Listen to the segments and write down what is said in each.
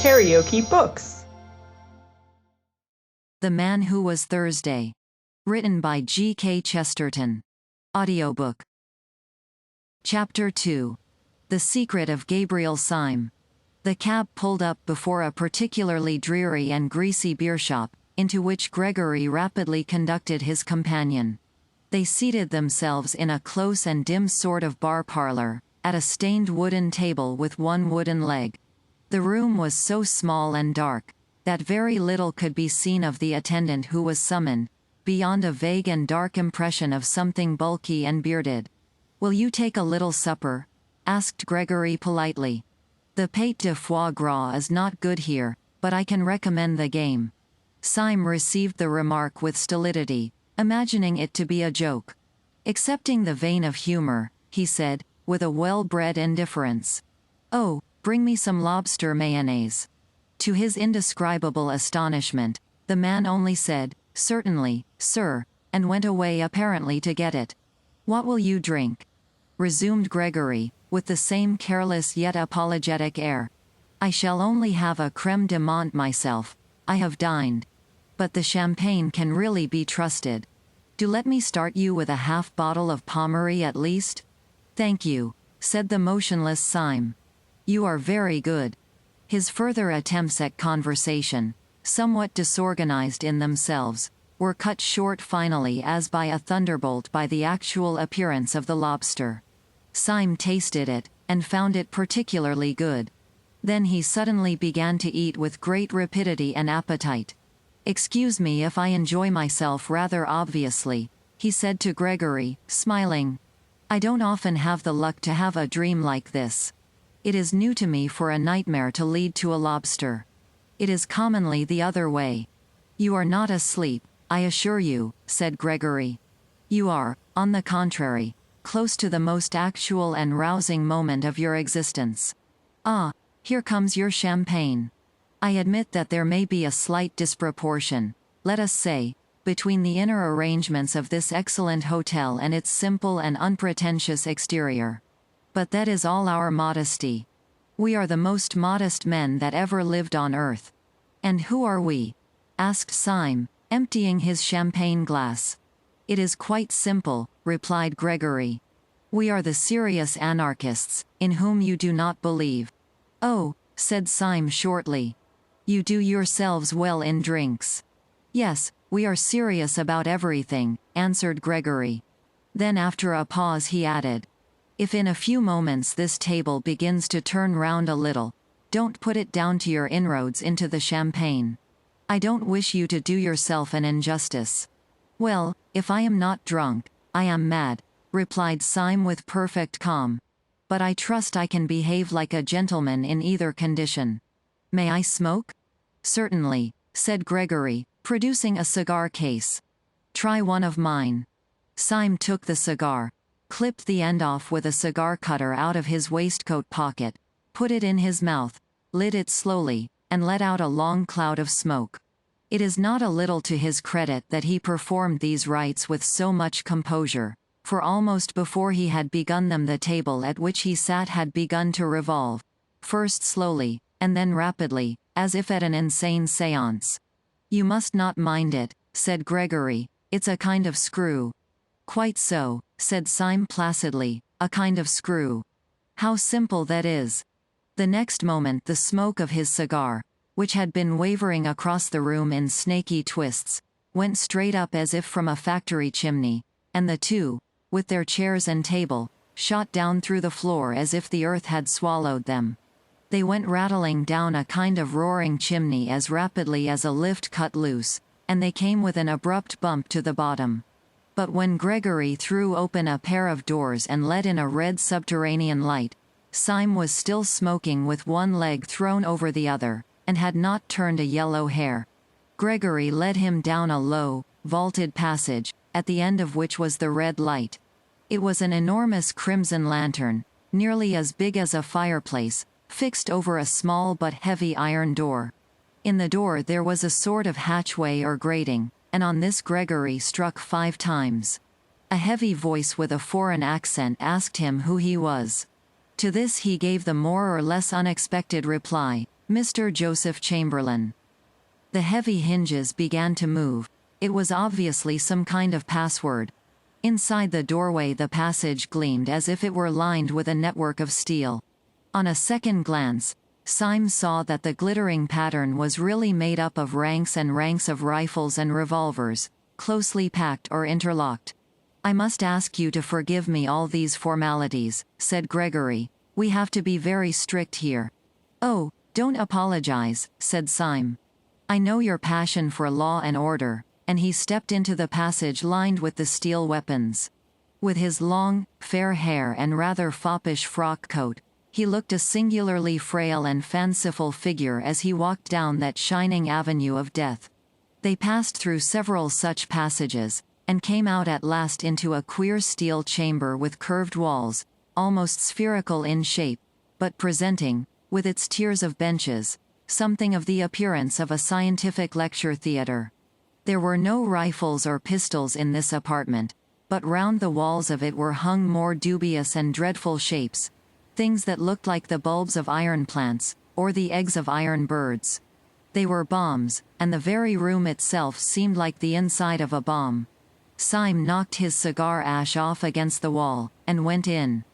KaraokeBooks. The Man Who Was Thursday. Written by G.K.Chesterton. Audiobook. Chapter 2. The Secret of Gabriel Syme. The cab pulled up before a particularly dreary and greasy beer shop, into which Gregory rapidly conducted his companion. They seated themselves in a close and dim sort of bar parlor, at a stained wooden table with one wooden leg. The room was so small and dark, that very little could be seen of the attendant who was summoned, beyond a vague and dark impression of something bulky and bearded. "Will you take a little supper?" asked Gregory politely. "The pate de foie gras is not good here, but I can recommend the game." Syme received the remark with stolidity, imagining it to be a joke. Accepting the vein of humor, he said, with a well-bred indifference, "Oh, bring me some lobster mayonnaise." To his indescribable astonishment, the man only said, "Certainly, sir," and went away apparently to get it. "What will you drink?" resumed Gregory, with the same careless yet apologetic air. "I shall only have a crème de menthe myself. I have dined. But the champagne can really be trusted. Do let me start you with a half bottle of Pommery at least?" "Thank you," said the motionless Syme. "You are very good." His further attempts at conversation, somewhat disorganized in themselves, were cut short finally as by a thunderbolt by the actual appearance of the lobster. Syme tasted it, and found it particularly good. Then he suddenly began to eat with great rapidity and appetite. "Excuse me if I enjoy myself rather obviously," he said to Gregory, smiling. "I don't often have the luck to have a dream like this. It is new to me for a nightmare to lead to a lobster. It is commonly the other way." "You are not asleep, I assure you," said Gregory. "You are, on the contrary, close to the most actual and rousing moment of your existence. Ah, here comes your champagne. I admit that there may be a slight disproportion, let us say, between the inner arrangements of this excellent hotel and its simple and unpretentious exterior. But that is all our modesty. We are the most modest men that ever lived on earth." "And who are we?" asked Syme, emptying his champagne glass. "It is quite simple," replied Gregory. "We are the serious anarchists, in whom you do not believe." "Oh," said Syme shortly. "You do yourselves well in drinks." "Yes, we are serious about everything," answered Gregory. Then after a pause he added, "If in a few moments this table begins to turn round a little, don't put it down to your inroads into the champagne. I don't wish you to do yourself an injustice." "Well, if I am not drunk, I am mad," replied Syme with perfect calm. "But I trust I can behave like a gentleman in either condition. May I smoke?" "Certainly," said Gregory, producing a cigar case. "Try one of mine." Syme took the cigar, clipped the end off with a cigar cutter out of his waistcoat pocket, put it in his mouth, lit it slowly, and let out a long cloud of smoke. It is not a little to his credit that he performed these rites with so much composure, for almost before he had begun them the table at which he sat had begun to revolve, first slowly, and then rapidly, as if at an insane séance. "You must not mind it," said Gregory, "it's a kind of screw." "Quite so," said Syme placidly, "a kind of screw. How simple that is." The next moment the smoke of his cigar, which had been wavering across the room in snaky twists, went straight up as if from a factory chimney, and the two, with their chairs and table, shot down through the floor as if the earth had swallowed them. They went rattling down a kind of roaring chimney as rapidly as a lift cut loose, and they came with an abrupt bump to the bottom. But when Gregory threw open a pair of doors and let in a red subterranean light, Syme was still smoking with one leg thrown over the other, and had not turned a yellow hair. Gregory led him down a low, vaulted passage, at the end of which was the red light. It was an enormous crimson lantern, nearly as big as a fireplace, fixed over a small but heavy iron door. In the door there was a sort of hatchway or grating, and on this Gregory struck 5 times. A heavy voice with a foreign accent asked him who he was. To this he gave the more or less unexpected reply, Mr. Joseph Chamberlain. The heavy hinges began to move. It was obviously some kind of password. Inside the doorway the passage gleamed as if it were lined with a network of steel. On a second glance, Syme saw that the glittering pattern was really made up of ranks and ranks of rifles and revolvers, closely packed or interlocked. "I must ask you to forgive me all these formalities," said Gregory. "We have to be very strict here." "Oh, don't apologize," said Syme. "I know your passion for law and order," and he stepped into the passage lined with the steel weapons. With his long, fair hair and rather foppish frock coat, he looked a singularly frail and fanciful figure as he walked down that shining avenue of death. They passed through several such passages, and came out at last into a queer steel chamber with curved walls, almost spherical in shape, but presenting, with its tiers of benches, something of the appearance of a scientific lecture theatre. There were no rifles or pistols in this apartment, but round the walls of it were hung more dubious and dreadful shapes, things that looked like the bulbs of iron plants, or the eggs of iron birds. They were bombs, and the very room itself seemed like the inside of a bomb. Syme knocked his cigar ash off against the wall, and went in.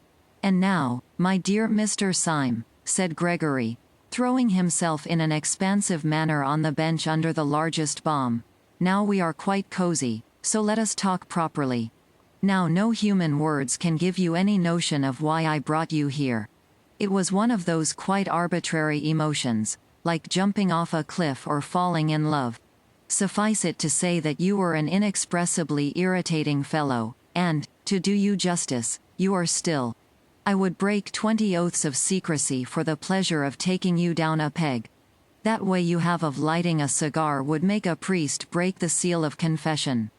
"And now, my dear Mr. Syme," said Gregory, throwing himself in an expansive manner on the bench under the largest bomb, "now we are quite cozy, so let us talk properly. Now no human words can give you any notion of why I brought you here. It was one of those quite arbitrary emotions, like jumping off a cliff or falling in love. Suffice it to say that you were an inexpressibly irritating fellow, and, to do you justice, you are still. I would break 20 oaths of secrecy for the pleasure of taking you down a peg. That way you have of lighting a cigar would make a priest break the seal of confession.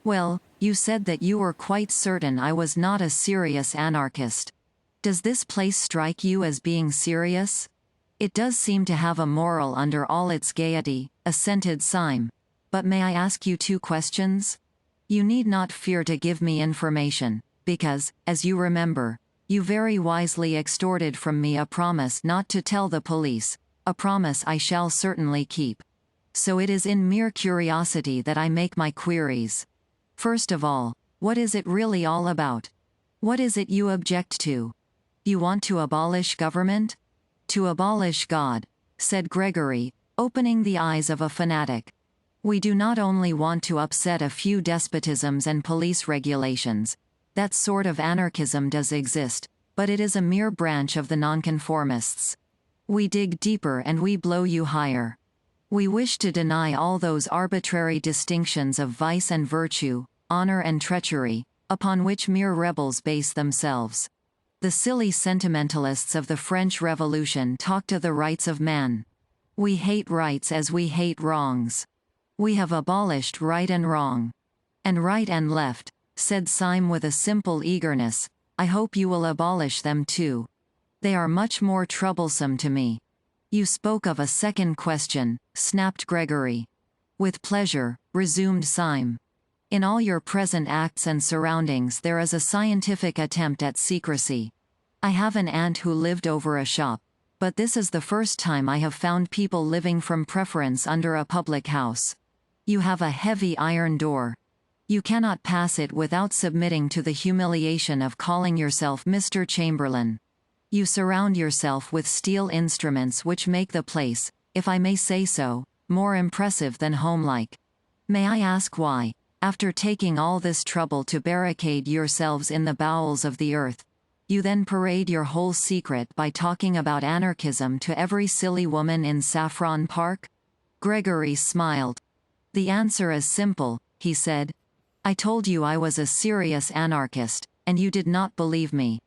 Well, you said that you were quite certain I was not a serious anarchist. Does this place strike you as being serious?" "It does seem to have a moral under all its gaiety," assented Syme. "But may I ask you 2 questions? You need not fear to give me information, because, as you remember, you very wisely extorted from me a promise not to tell the police, a promise I shall certainly keep. So it is in mere curiosity that I make my queries. First of all, what is it really all about? What is it you object to? You want to abolish government?" "To abolish God," said Gregory, opening the eyes of a fanatic. "We do not only want to upset a few despotisms and police regulations. That sort of anarchism does exist, but it is a mere branch of the nonconformists. We dig deeper and we blow you higher. We wish to deny all those arbitrary distinctions of vice and virtue, honor and treachery, upon which mere rebels base themselves. The silly sentimentalists of the French Revolution talked of the rights of man. We hate rights as we hate wrongs. We have abolished right and wrong. And right and left," said Syme with a simple eagerness. "I hope you will abolish them too. They are much more troublesome to me." "You spoke of a second question," snapped Gregory. "With pleasure," resumed Syme. "In all your present acts and surroundings there is a scientific attempt at secrecy. I have an aunt who lived over a shop, but this is the first time I have found people living from preference under a public house. You have a heavy iron door. You cannot pass it without submitting to the humiliation of calling yourself Mr. Chamberlain. You surround yourself with steel instruments which make the place, if I may say so, more impressive than homelike. May I ask why, after taking all this trouble to barricade yourselves in the bowels of the earth, you then parade your whole secret by talking about anarchism to every silly woman in Saffron Park?" Gregory smiled. "The answer is simple," he said. "I told you I was a serious anarchist, and you did not believe me.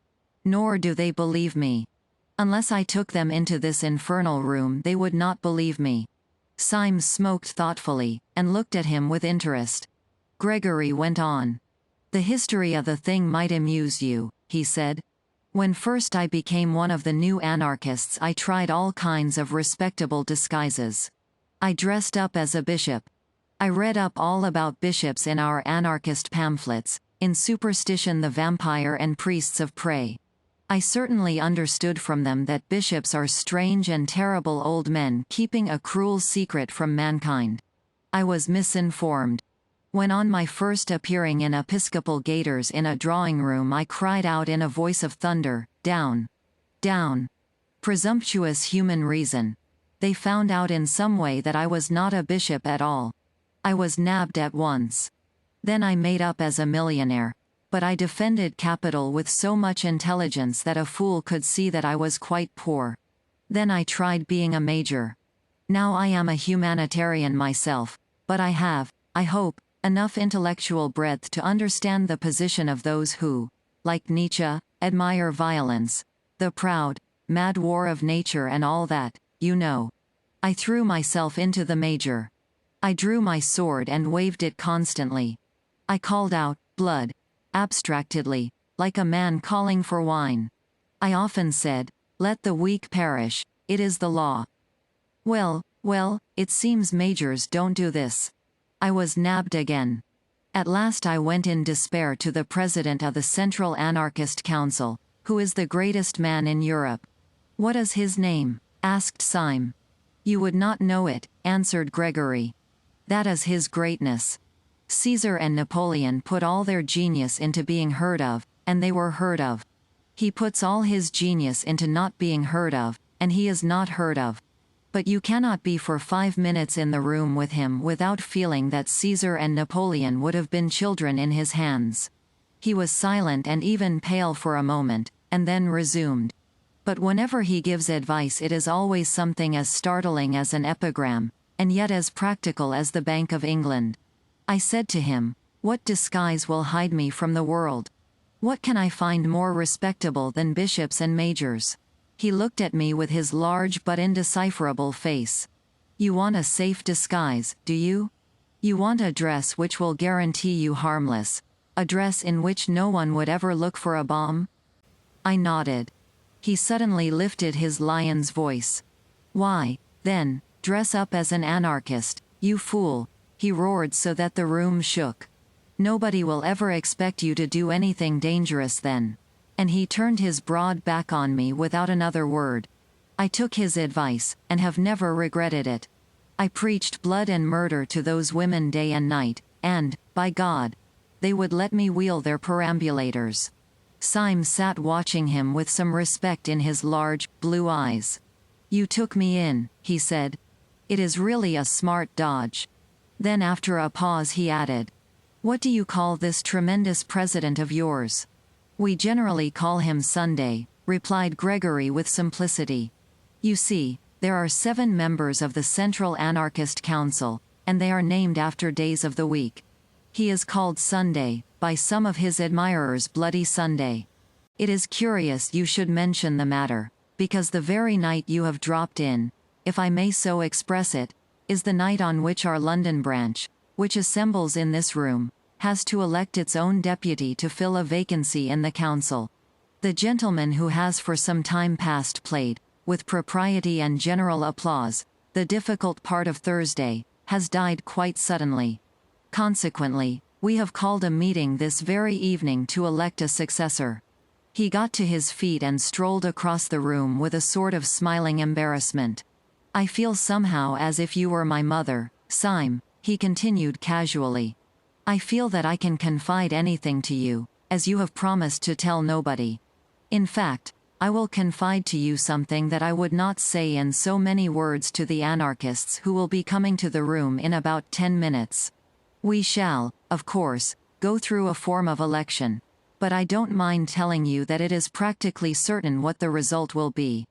Nor do they believe me. Unless I took them into this infernal room they would not believe me." Syme smoked thoughtfully, and looked at him with interest. Gregory went on. "The history of the thing might amuse you," he said. "When first I became one of the new anarchists I tried all kinds of respectable disguises. I dressed up as a bishop. I read up all about bishops in our anarchist pamphlets, in Superstition the Vampire and Priests of Prey. I certainly understood from them that bishops are strange and terrible old men keeping a cruel secret from mankind. I was misinformed. When on my first appearing in episcopal gaiters in a drawing room I cried out in a voice of thunder, "Down! Down! Presumptuous human reason!" They found out in some way that I was not a bishop at all. I was nabbed at once. Then I made up as a millionaire. But I defended capital with so much intelligence that a fool could see that I was quite poor. Then I tried being a major. Now I am a humanitarian myself, but I have, I hope, enough intellectual breadth to understand the position of those who, like Nietzsche, admire violence, the proud, mad war of nature and all that, you know. I threw myself into the major. I drew my sword and waved it constantly. I called out, "Blood," abstractedly, like a man calling for wine. I often said, "Let the weak perish, it is the law." Well, it seems majors don't do this. I was nabbed again. At last I went in despair to the president of the Central Anarchist Council, who is the greatest man in Europe. "What is his name?" asked Syme. "You would not know it," answered Gregory. "That is his greatness. Caesar and Napoleon put all their genius into being heard of, and they were heard of. He puts all his genius into not being heard of, and he is not heard of. But you cannot be for 5 minutes in the room with him without feeling that Caesar and Napoleon would have been children in his hands." He was silent and even pale for a moment, and then resumed. "But whenever he gives advice it is always something as startling as an epigram, and yet as practical as the Bank of England. I said to him, 'What disguise will hide me from the world? What can I find more respectable than bishops and majors?' He looked at me with his large but indecipherable face. 'You want a safe disguise, do you? You want a dress which will guarantee you harmless, a dress in which no one would ever look for a bomb?' I nodded. He suddenly lifted his lion's voice. 'Why, then, dress up as an anarchist, you fool!' he roared so that the room shook. 'Nobody will ever expect you to do anything dangerous then.' And he turned his broad back on me without another word. I took his advice, and have never regretted it. I preached blood and murder to those women day and night, and, by God, they would let me wheel their perambulators." Syme sat watching him with some respect in his large, blue eyes. "You took me in," he said. "It is really a smart dodge." Then after a pause he added, "What do you call this tremendous president of yours?" "We generally call him Sunday," replied Gregory with simplicity. "You see, there are 7 members of the Central Anarchist Council, and they are named after days of the week. He is called Sunday, by some of his admirers Bloody Sunday. It is curious you should mention the matter, because the very night you have dropped in, if I may so express it, is the night on which our London branch, which assembles in this room, has to elect its own deputy to fill a vacancy in the council. The gentleman who has for some time past played, with propriety and general applause, the difficult part of Thursday, has died quite suddenly. Consequently, we have called a meeting this very evening to elect a successor." He got to his feet and strolled across the room with a sort of smiling embarrassment. "I feel somehow as if you were my mother, Syme," he continued casually. "I feel that I can confide anything to you, as you have promised to tell nobody. In fact, I will confide to you something that I would not say in so many words to the anarchists who will be coming to the room in about 10 minutes. We shall, of course, go through a form of election, but I don't mind telling you that it is practically certain what the result will be."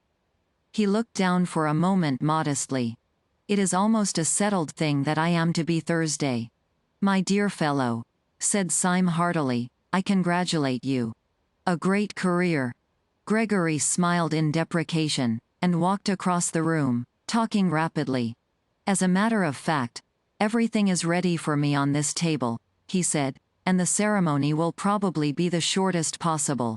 He looked down for a moment modestly. "It is almost a settled thing that I am to be Thursday." "My dear fellow," said Syme heartily, "I congratulate you. A great career." Gregory smiled in deprecation, and walked across the room, talking rapidly. "As a matter of fact, everything is ready for me on this table," he said, "and the ceremony will probably be the shortest possible."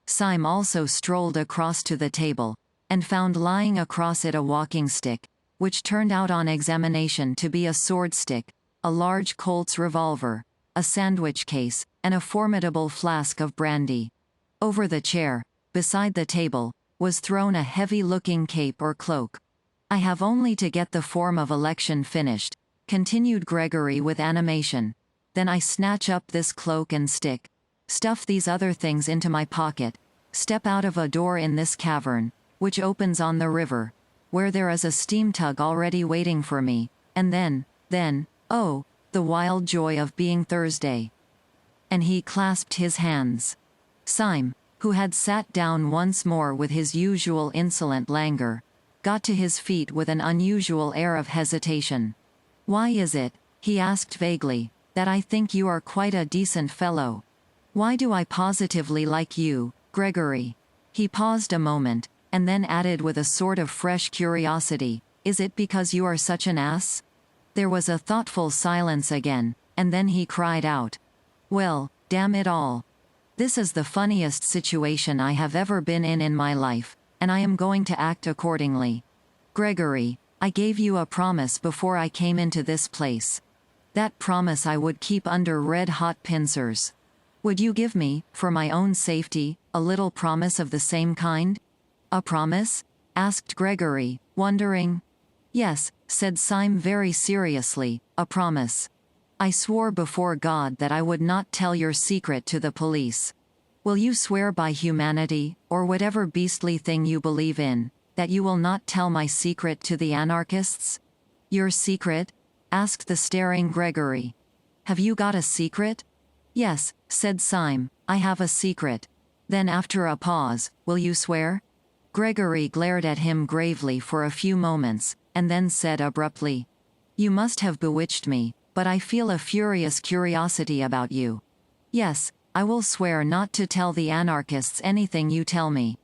Syme also strolled across to the table, and found lying across it a walking stick, which turned out on examination to be a sword stick, a large Colt's revolver, a sandwich case, and a formidable flask of brandy. Over the chair, beside the table, was thrown a heavy-looking cape or cloak. I have only to get the form of election finished, continued Gregory with animation. Then I snatch up this cloak and stick, stuff these other things into my pocket, step out of a door in this cavern, which opens on the river, where there is a steam tug already waiting for me, and then, oh, the wild joy of being Thursday. And he clasped his hands. Syme, who had sat down once more with his usual insolent languor, got to his feet with an unusual air of hesitation. "Why is it," he asked vaguely, "that I think you are quite a decent fellow? Why do I positively like you, Gregory?" He paused a moment, and then added with a sort of fresh curiosity, "Is it because you are such an ass?" There was a thoughtful silence again, and then he cried out, "Well, damn it all. This is the funniest situation I have ever been in my life, and I am going to act accordingly. Gregory, I gave you a promise before I came into this place. That promise I would keep under red-hot pincers. Would you give me, for my own safety, a little promise of the same kind?" "A promise?" asked Gregory, wondering. "Yes," said Syme very seriously, "a promise. I swore before God that I would not tell your secret to the police. Will you swear by humanity, or whatever beastly thing you believe in, that you will not tell my secret to the anarchists?" "Your secret?" asked the staring Gregory. "Have you got a secret?" "Yes," said Syme, "I have a secret." Then after a pause, "Will you swear?" Gregory glared at him gravely for a few moments, and then said abruptly, "You must have bewitched me, but I feel a furious curiosity about you. Yes, I will swear not to tell the anarchists anything you tell me.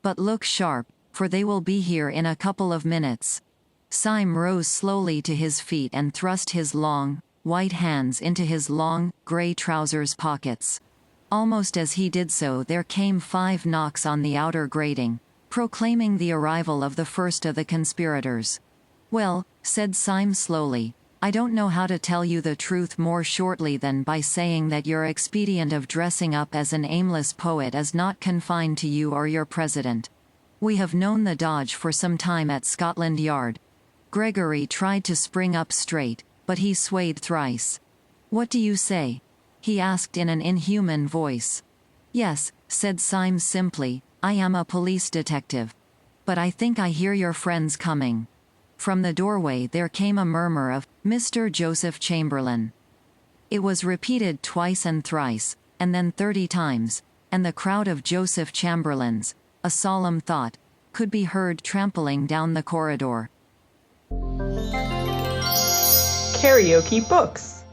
But look sharp, for they will be here in a couple of minutes." Syme rose slowly to his feet and thrust his long, white hands into his long, grey trousers pockets. Almost as he did so there came 5 knocks on the outer grating, proclaiming the arrival of the first of the conspirators. "Well," said Syme slowly, "I don't know how to tell you the truth more shortly than by saying that your expedient of dressing up as an aimless poet is not confined to you or your president. We have known the dodge for some time at Scotland Yard." Gregory tried to spring up straight, but he swayed thrice. "What do you say?" he asked in an inhuman voice. "Yes," said Syme simply, "I am a police detective. But I think I hear your friends coming." From the doorway there came a murmur of, "Mr. Joseph Chamberlain." It was repeated twice and thrice, and then 30 times, and the crowd of Joseph Chamberlains, a solemn thought, could be heard trampling down the corridor. KaraokeBooks.